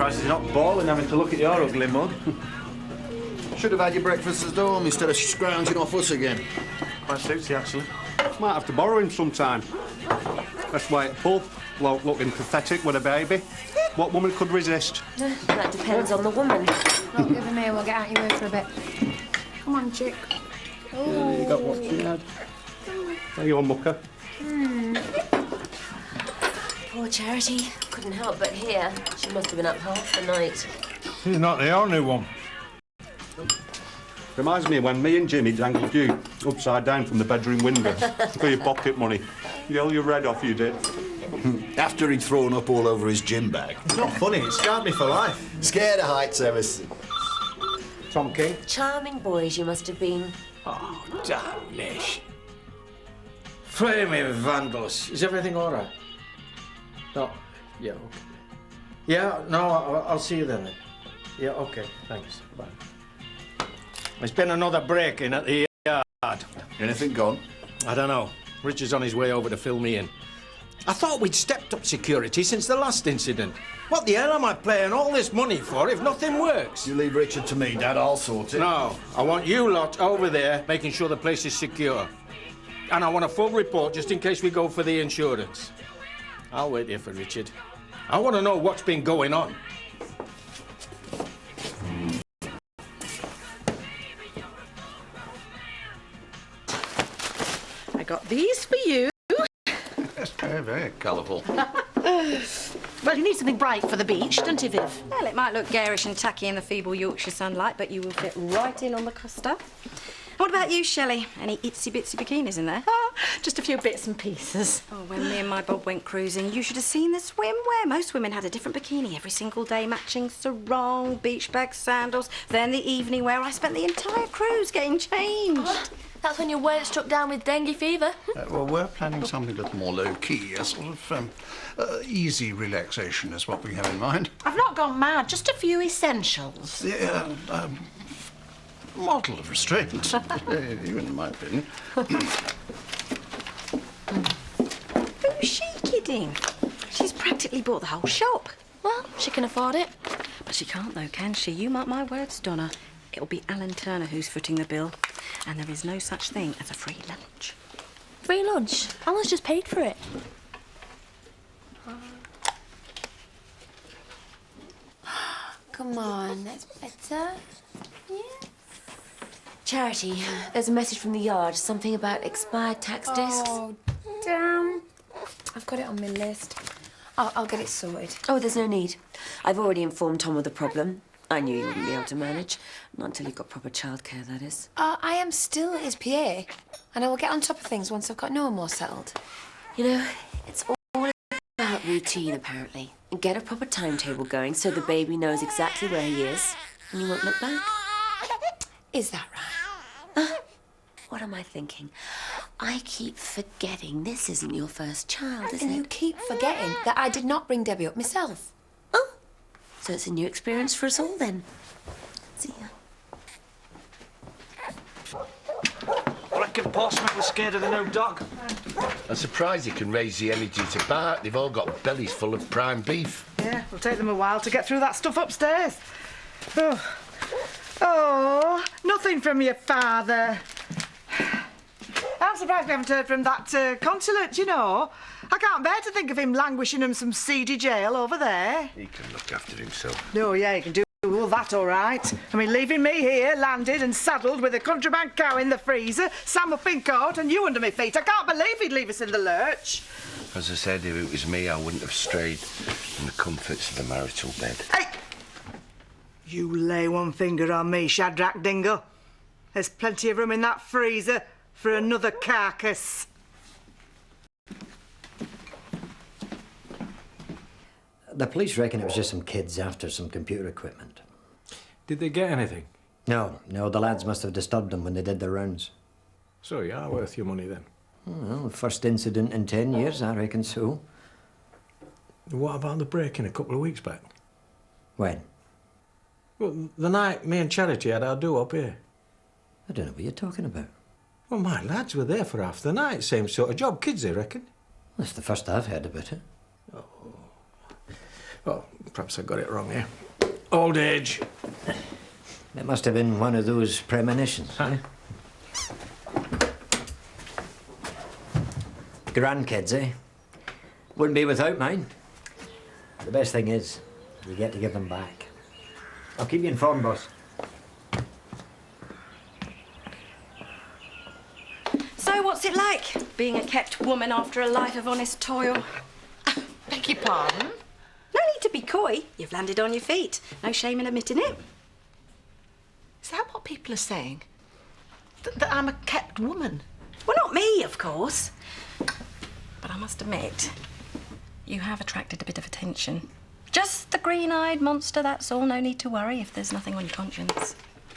He's not bawling having to look at your ugly mug. Should have had your breakfast at home instead of scrounging off us again. Quite suits you, actually. Might have to borrow him sometime. Best way at pub, bloke looking pathetic with a baby. What woman could resist? That depends on the woman. Not giving me, we'll get out your way for a bit. Come on, chick. Yeah, you got what she had. There you are, mucker. Poor Charity. Couldn't help but hear. She must have been up half the night. She's not the only one. Reminds me of when me and Jimmy dangled you upside down from the bedroom window for your pocket money. Yell your red off, you did. After he'd thrown up all over his gym bag. It's not funny, it scarred me for life. Scared of heights ever since. Tom King. Charming boys you must have been. Oh, damnation. Flaming vandals. Is everything all right? No. Yeah, okay. Yeah, no, I'll see you then. Yeah, okay, thanks. Bye. There's been another break-in at the yard. Anything gone? I don't know. Richard's on his way over to fill me in. I thought we'd stepped up security since the last incident. What the hell am I paying all this money for if nothing works? You leave Richard to me, Dad. I'll sort it. No, I want you lot over there making sure the place is secure. And I want a full report just in case we go for the insurance. I'll wait here for Richard. I want to know what's been going on. I got these for you. That's very, very colourful. Well, you need something bright for the beach, don't you, Viv? Well, it might look garish and tacky in the feeble Yorkshire sunlight, but you will fit right in on the coster. What about you, Shelley? Any itsy-bitsy bikinis in there? Oh, just a few bits and pieces. Oh, when me and my Bob went cruising, you should have seen the swimwear. Most women had a different bikini every single day, matching sarong, beach bag, sandals, then the evening wear. I spent the entire cruise getting changed. What? That's when you weren't struck down with dengue fever. Well, we're planning something a little more low-key, a sort of easy relaxation is what we have in mind. I've not gone mad, just a few essentials. Yeah, model of restraint, even in my opinion. Who's she kidding? She's practically bought the whole shop. Well, she can afford it. But she can't, though, can she? You mark my words, Donna. It'll be Alan Turner who's footing the bill. And there is no such thing as a free lunch. Free lunch? Alan's just paid for it. Come on, that's better. Yeah. Charity, there's a message from the yard. Something about expired tax discs. Oh, damn. I've got it on my list. I'll get it sorted. Oh, there's no need. I've already informed Tom of the problem. I knew you wouldn't be able to manage. Not until you've got proper childcare, that is. I am still his PA, and I will get on top of things once I've got no more settled. You know, it's all about routine, apparently. And get a proper timetable going so the baby knows exactly where he is, and you won't look back. Is that right? What am I thinking? I keep forgetting this isn't your first child, is And it? you keep forgetting that I did not bring Debbie up myself. Oh, so it's a new experience for us all, then. See ya. I reckon Paul Smith was scared of the new dog. I'm surprised he can raise the energy to bark. They've all got bellies full of prime beef. Yeah, it'll take them a while to get through that stuff upstairs. Oh, nothing from your father. I'm surprised we haven't heard from that consulate, you know. I can't bear to think of him languishing in some seedy jail over there. He can look after himself. Oh, yeah, he can do all that all right. I mean, leaving me here, landed and saddled with a contraband cow in the freezer, Sam up in court and you under my feet. I can't believe he'd leave us in the lurch. As I said, if it was me, I wouldn't have strayed in the comforts of the marital bed. Hey! You lay one finger on me, Shadrach Dingle. There's plenty of room in that freezer for another carcass. The police reckon it was just some kids after some computer equipment. Did they get anything? No, the lads must have disturbed them when they did their rounds. So you are worth your money then? Well, first incident in 10 years, I reckon so. What about the break-in a couple of weeks back? When? Well, the night me and Charity had our do up here. I don't know what you're talking about. Well, my lads were there for half the night. Same sort of job. Kids, I reckon. That's the first I've heard about it. Well, perhaps I got it wrong here. Old age. It must have been one of those premonitions, eh? Grandkids, eh? Wouldn't be without mine. The best thing is, you get to give them back. I'll keep you informed, boss. So, what's it like, being a kept woman after a life of honest toil? Beg your pardon? No need to be coy. You've landed on your feet. No shame in admitting it. Is that what people are saying? That I'm a kept woman? Well, not me, of course. But I must admit, you have attracted a bit of attention. Just the green-eyed monster, that's all. No need to worry if there's nothing on your conscience.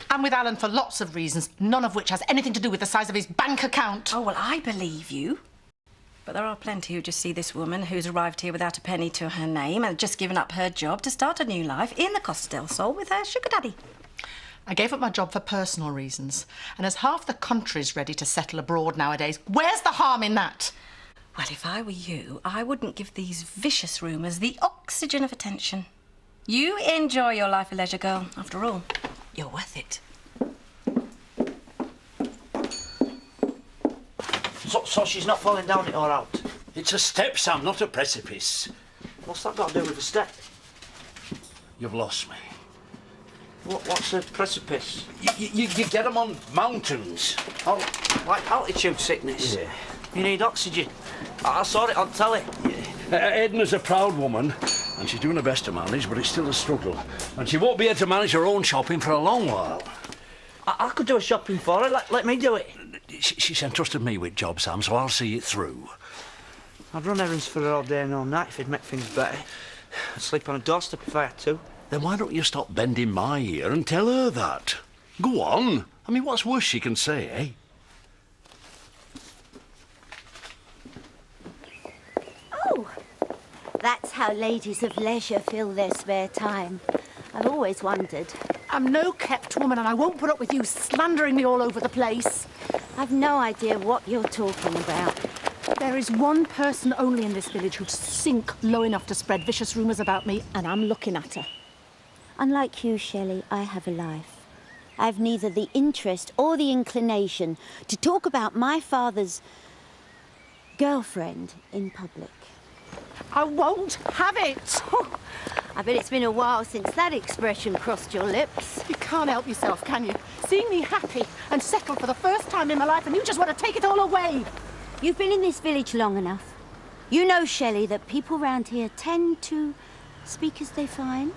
I'm with Alan for lots of reasons, none of which has anything to do with the size of his bank account. Oh, well, I believe you. But there are plenty who just see this woman who's arrived here without a penny to her name and just given up her job to start a new life in the Costa del Sol with her sugar daddy. I gave up my job for personal reasons, and as half the country's ready to settle abroad nowadays, where's the harm in that? Well, if I were you, I wouldn't give these vicious rumours the oxygen of attention. You enjoy your life of leisure, girl. After all, you're worth it. So she's not falling down it or out? It's a step, Sam, not a precipice. What's that got to do with the step? You've lost me. What's a precipice? You get them on mountains. Oh, like altitude sickness? Yeah. You need oxygen. I saw it on telly. Edna's a proud woman, and she's doing her best to manage, but it's still a struggle. And she won't be able to manage her own shopping for a long while. I could do a shopping for her. Let me do it. She's entrusted me with job, Sam, so I'll see it through. I'd run errands for her all day and all night if it'd make things better. I'd sleep on a doorstep if I had to. Then why don't you stop bending my ear and tell her that? Go on. I mean, what's worse she can say, eh? Oh, that's how ladies of leisure fill their spare time. I've always wondered. I'm no kept woman and I won't put up with you slandering me all over the place. I've no idea what you're talking about. There is one person only in this village who'd sink low enough to spread vicious rumours about me, and I'm looking at her. Unlike you, Shelley, I have a life. I've neither the interest or the inclination to talk about my father's girlfriend in public. I won't have it! Oh, I bet it's been a while since that expression crossed your lips. You can't help yourself, can you? Seeing me happy and settled for the first time in my life, and you just want to take it all away. You've been in this village long enough. You know, Shelley, that people round here tend to speak as they find.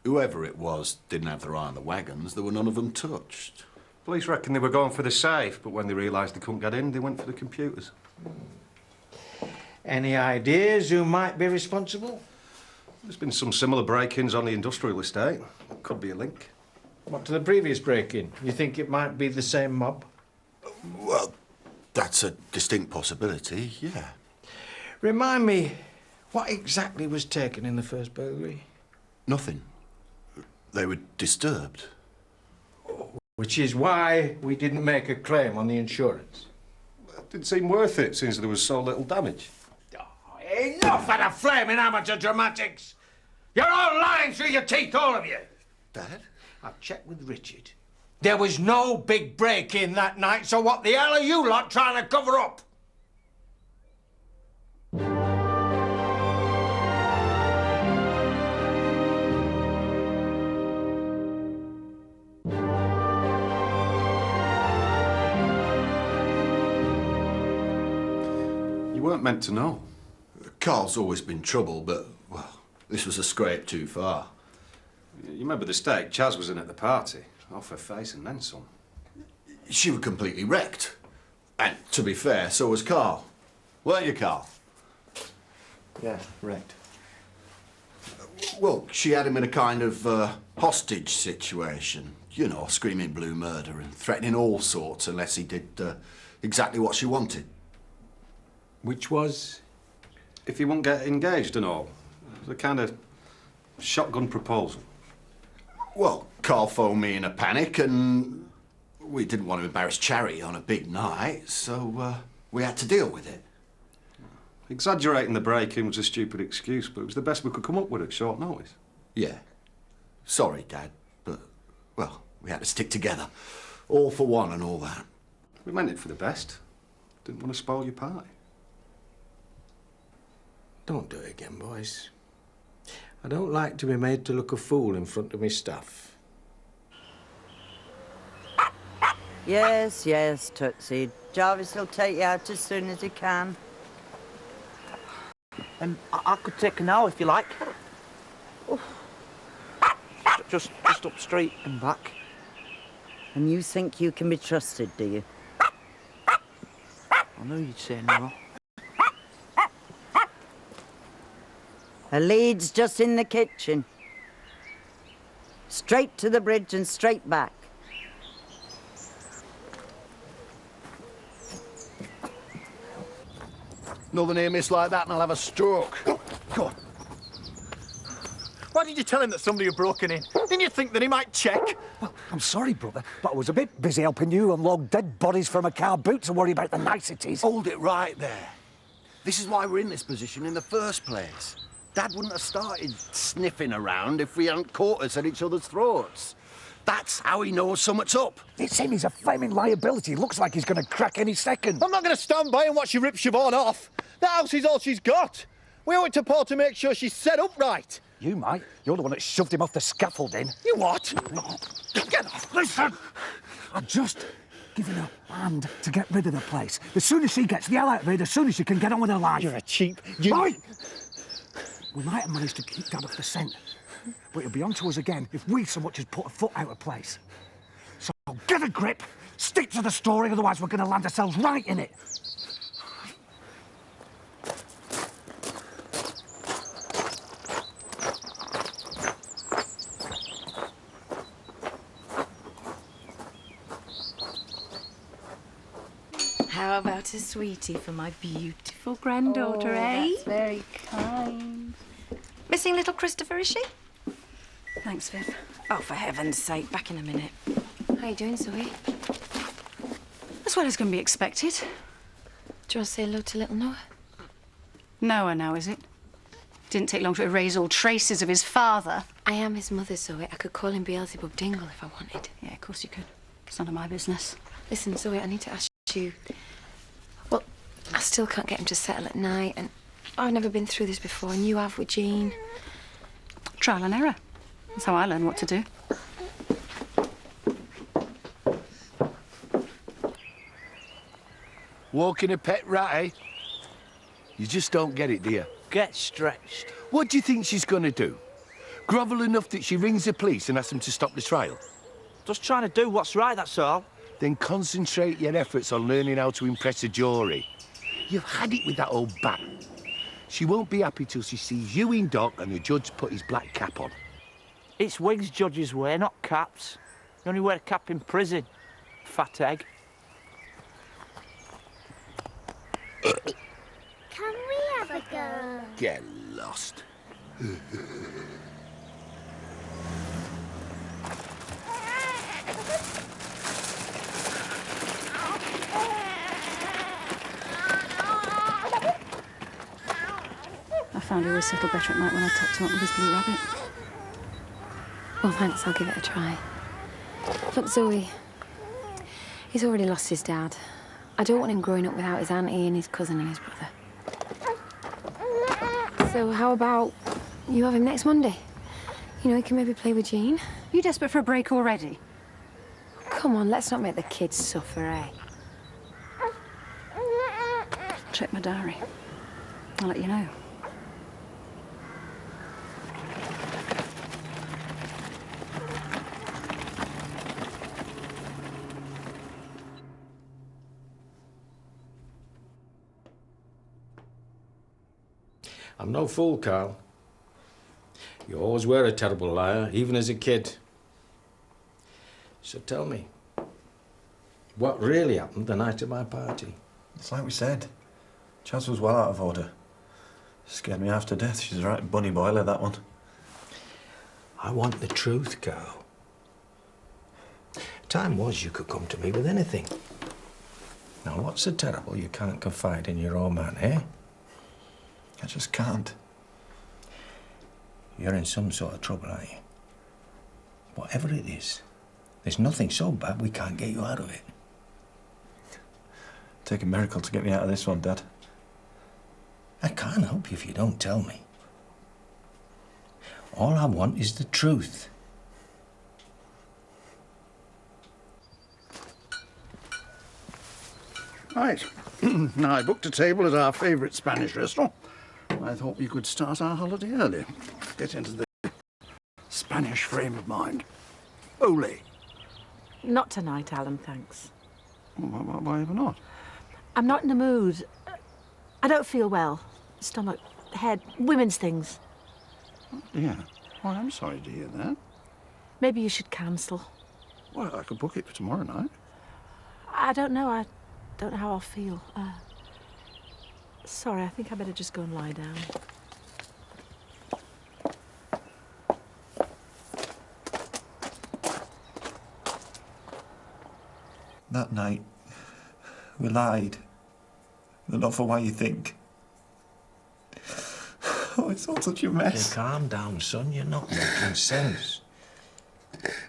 Whoever it was didn't have their eye on the wagons. There were none of them touched. Police reckon they were going for the safe, but when they realised they couldn't get in, they went for the computers. Any ideas who might be responsible? There's been some similar break-ins on the industrial estate. Could be a link. What to the previous break-in? You think it might be the same mob? Well, that's a distinct possibility, yeah. Remind me, what exactly was taken in the first burglary? Nothing. They were disturbed. Which is why we didn't make a claim on the insurance. It didn't seem worth it, since there was so little damage. Oh, enough of the flaming amateur dramatics! You're all lying through your teeth, all of you! Dad? I've checked with Richard. There was no big break-in that night, so what the hell are you lot trying to cover up? You weren't meant to know. Carl's always been trouble, but, well, this was a scrape too far. You remember the state Chaz was in at the party? Off her face and then some. She was completely wrecked. And, to be fair, so was Carl. Weren't you, Carl? Yeah, wrecked. Well, she had him in a kind of hostage situation. You know, screaming blue murder and threatening all sorts unless he did exactly what she wanted. Which was? If he wouldn't get engaged and all. It was a kind of shotgun proposal. Well, Carl phoned me in a panic and we didn't want to embarrass Charity on a big night, so we had to deal with it. Exaggerating the break-in was a stupid excuse, but it was the best we could come up with at short notice. Yeah. Sorry, Dad, but, well, we had to stick together. All for one and all that. We meant it for the best. Didn't want to spoil your party. Don't do it again, boys. I don't like to be made to look a fool in front of me staff. Yes, yes, Tootsie. Jarvis will take you out as soon as he can. I could take an hour if you like. Just up street and back. And you think you can be trusted, do you? I knew you'd say no. A lead's just in the kitchen. Straight to the bridge and straight back. Another near miss like that and I'll have a stroke. Go on. Why did you tell him that somebody had broken in? Didn't you think that he might check? Well, I'm sorry, brother, but I was a bit busy helping you unload dead bodies from a car boot to worry about the niceties. Hold it right there. This is why we're in this position in the first place. Dad wouldn't have started sniffing around if we hadn't caught us at each other's throats. That's how he knows something's up. It's him, he's a flaming liability. Looks like he's going to crack any second. I'm not going to stand by and watch you rip Siobhan off. That house is all she's got. We owe it to Paul to make sure she's set up right. You might. You're the one that shoved him off the scaffolding. You what? Get off! Listen! I'm just giving her a hand to get rid of the place. The sooner she gets the hell out of here, the sooner she can get on with her life. You're a cheap... Right! We might have managed to keep Dad off the scent, but he'll be on to us again if we so much as put a foot out of place. So get a grip, stick to the story, otherwise we're going to land ourselves right in it. How about a sweetie for my beautiful granddaughter, eh? That's very kind. Missing little Christopher, is she? Thanks, Viv. Oh, for heaven's sake, back in a minute. How you doing, Zoe? As well as can be expected. Do you want to say hello to little Noah? Noah now, is it? Didn't take long to erase all traces of his father. I am his mother, Zoe. I could call him Beelzebub Dingle if I wanted. Yeah, of course you could. It's none of my business. Listen, Zoe, I need to ask you... Well, I still can't get him to settle at night, and I've never been through this before, and you have with Jean. Trial and error. That's how I learn what to do. Walking a pet rat, eh? You just don't get it, do you? Get stretched. What do you think she's going to do? Grovel enough that she rings the police and asks them to stop the trial? Just trying to do what's right, that's all. Then concentrate your efforts on learning how to impress a jury. You've had it with that old bat. She won't be happy till she sees you in dock and the judge put his black cap on. It's wigs judges wear, not caps. You only wear a cap in prison. Fat egg. Can we have a go? Get lost. I found he always settled better at night when I tucked him up with his blue rabbit. Well, thanks, I'll give it a try. Look, Zoe, he's already lost his dad. I don't want him growing up without his auntie and his cousin and his brother. So how about you have him next Monday? You know, he can maybe play with Jean. You desperate for a break already? Come on, let's not make the kids suffer, eh? Check my diary. I'll let you know. I'm no fool, Carl. You always were a terrible liar, even as a kid. So tell me, what really happened the night of my party? It's like we said. Chaz was well out of order. Scared me half to death. She's a right bunny boiler, that one. I want the truth, Carl. Time was you could come to me with anything. Now, what's so terrible you can't confide in your own man, eh? I just can't. You're in some sort of trouble, aren't you? Whatever it is, there's nothing so bad we can't get you out of it. Take a miracle to get me out of this one, Dad. I can't help you if you don't tell me. All I want is the truth. Right. Now, I booked a table at our favourite Spanish restaurant. I thought we could start our holiday early. Get into the Spanish frame of mind. Ole. Not tonight, Alan, thanks. Why ever not? I'm not in the mood. I don't feel well. Stomach, head, women's things. Yeah. Well, I'm sorry to hear that. Maybe you should cancel. Well, I could book it for tomorrow night. I don't know. I don't know how I'll feel. Sorry, I think I better just go and lie down. That night, we lied. But not for what you think. Oh, it's all such a mess. Okay, calm down, son. You're not making sense.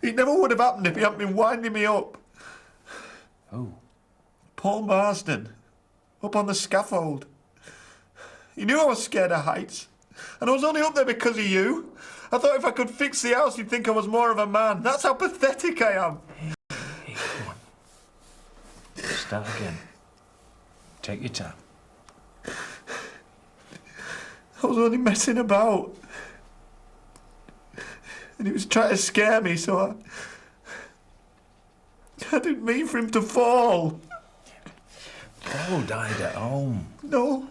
It never would have happened if he hadn't been winding me up. Who? Paul Marsden. Up on the scaffold. He knew I was scared of heights. And I was only up there because of you. I thought if I could fix the house, he'd think I was more of a man. That's how pathetic I am. Hey, come on. Start again. Take your time. I was only messing about. And he was trying to scare me, so I didn't mean for him to fall. Paul died at home. No,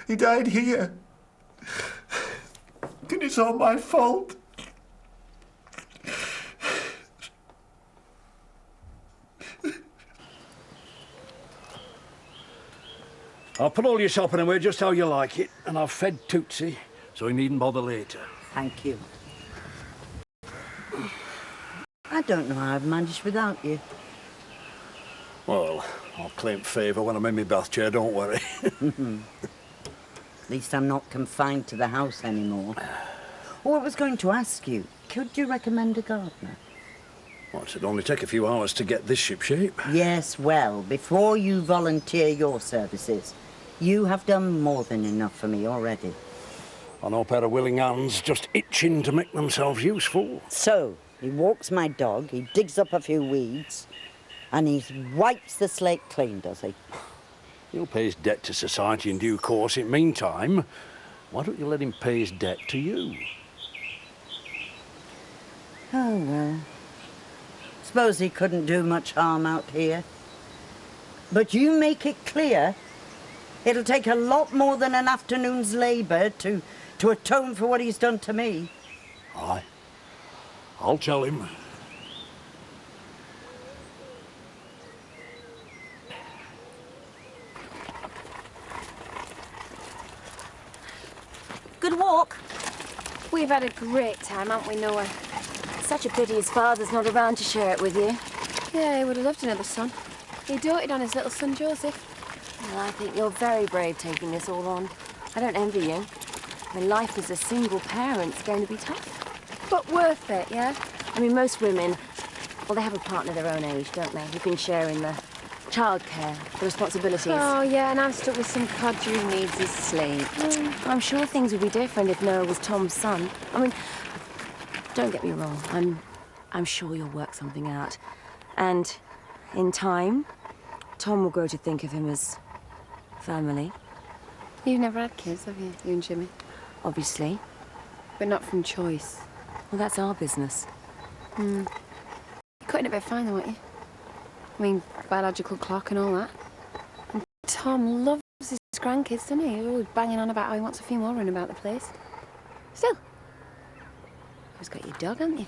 he died here. And it's all my fault. I'll put all your shopping away just how you like it, and I've fed Tootsie, so he needn't bother later. Thank you. I don't know how I've managed without you. Well, I'll claim favour when I'm in my bath chair, don't worry. At least I'm not confined to the house anymore. Oh, I was going to ask you, could you recommend a gardener? Well, it'd only take a few hours to get this shipshape. Yes, well, before you volunteer your services, you have done more than enough for me already. I know a pair of willing hands just itching to make themselves useful. So, he walks my dog, he digs up a few weeds, and he wipes the slate clean, does he? He'll pay his debt to society in due course. In the meantime, why don't you let him pay his debt to you? Oh, well. Suppose he couldn't do much harm out here. But you make it clear it'll take a lot more than an afternoon's labour to atone for what he's done to me. Aye. I'll tell him. Good walk. We've had a great time, haven't we, Noah? Such a pity his father's not around to share it with you. Yeah, he would have loved another son. He doted on his little son, Joseph. Well, I think you're very brave taking this all on. I don't envy you. I mean, life as a single parent's going to be tough. But worth it, yeah? I mean, most women, well, they have a partner their own age, don't they? Who can share in the childcare, the responsibilities. Oh, yeah, and I'm stuck with some codger who needs his sleep. I'm sure things would be different if Noah was Tom's son. I mean, don't get me wrong. I'm sure you'll work something out. And in time, Tom will grow to think of him as family. You've never had kids, have you and Jimmy? Obviously. But not from choice. Well, that's our business. You're cutting it a bit fine, though, aren't you? I mean, biological clock and all that. And Tom loves his grandkids, doesn't he? He's always banging on about how he wants a few more running about the place. Still, You've got your dog, haven't you?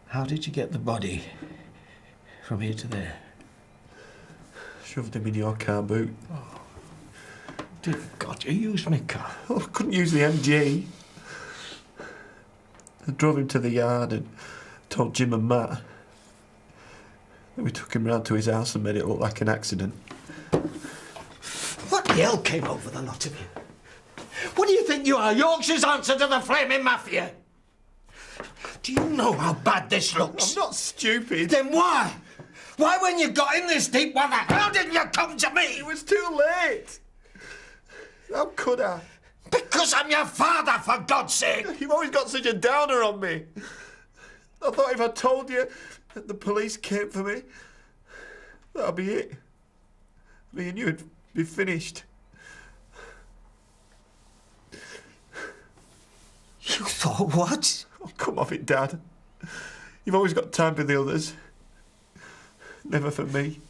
How did you get the body from here to there? Shoved him in your car boot. Oh, dear God, you used my car. Oh, I couldn't use the MG. I drove him to the yard and told Jim and Matt. Then we took him round to his house and made it look like an accident. What the hell came over the lot of you? What do you think you are, Yorkshire's answer to the flaming mafia? Do you know how bad this looks? I'm not stupid. Then why? Why, when you got in this deep, why the hell didn't you come to me? It was too late. How could I? Because I'm your father, for God's sake! You've always got such a downer on me. I thought if I told you that the police came for me, that'd be it. Me and you'd be finished. You thought what? Oh, come off it, Dad. You've always got time for the others. Never for me.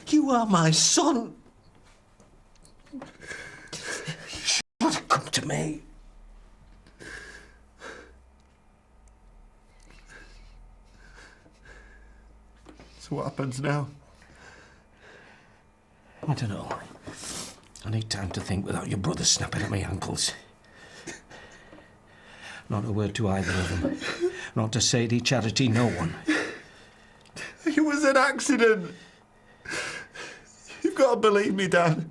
You are my son. You should have come to me. So what happens now? I don't know. I need time to think without your brother snapping at my ankles. Not a word to either of them. Not to Sadie, Charity, no one. It was an accident. You've got to believe me, Dad.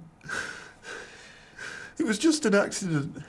It was just an accident.